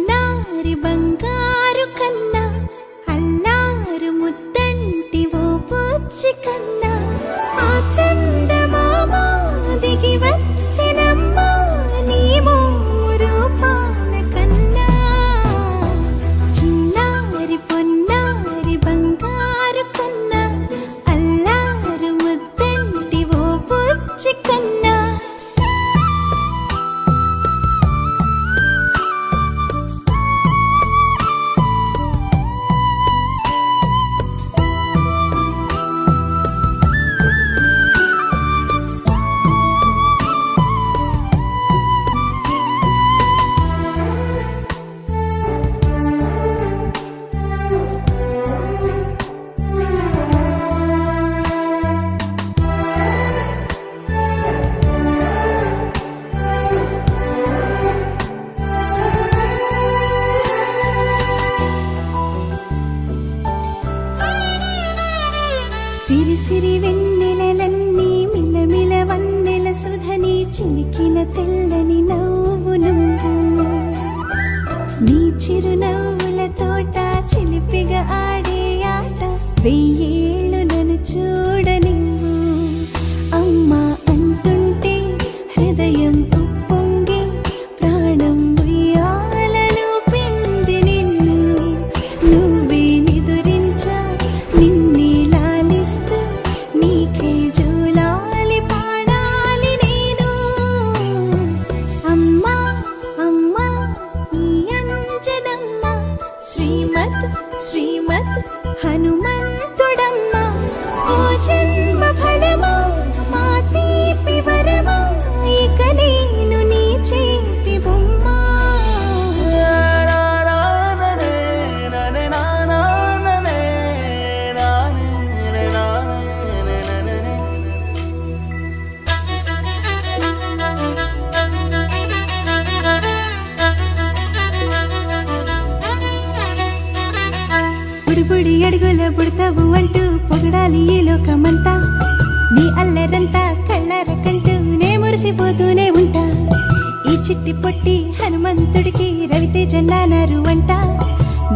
చిన్నారి బంగారు కన్నా అల్లారు ముద్దంటి ఓ పూచి కన్నా ఆ చందమామ దిగి వచ్చినమ్మా నీ మోము రూపాన కన్నా చిన్నారి పొన్నారి బంగారు కన్నా అల్లారు ముద్దంటి ఓ పూచి కన్నా సిరి సిరి వెన్నెలలన్నీ మిలమిల వన్నెల సుధని చిలికిన తెల్లని నవ్వు నువ్వు నీ చిరునవ్వుల తోట చిలిపిగా ఆడే ఆట వెయ్యేళ్ళు నన్ను చూడనివ్వు అమ్మా అంటుంటే హృదయం ఉప్పొంగి ప్రాణం ఉయ్యాలలో పిండి నిన్ను నువ్వే నిదురించా నిన్నే లాలిస్తూ నీకే జోలాలి పాడాలి నేను అమ్మా అమ్మా ఈ అంజనమ్మ శ్రీమత్ శ్రీమత్ హనుమంతుడమ్మ ఓ జన్మ ఫలమా మా తీపి వరమా ఇక నేను నీ చేతి బొమ్మ బుడిబుడి అడుగుల బుడతావు అంటూ పొగడాలి ఈ లోకమంతా నీ అల్లరంతా కళ్ళారకంటూ నే మురిసిపోతూనే ఉంటా ఈ చిట్టి పొట్టి హనుమంతుడికి రవితేజ నానారు అంట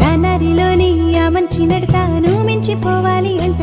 నానారిలోని ఆ మంచి నడతాను మించిపోవాలి అంట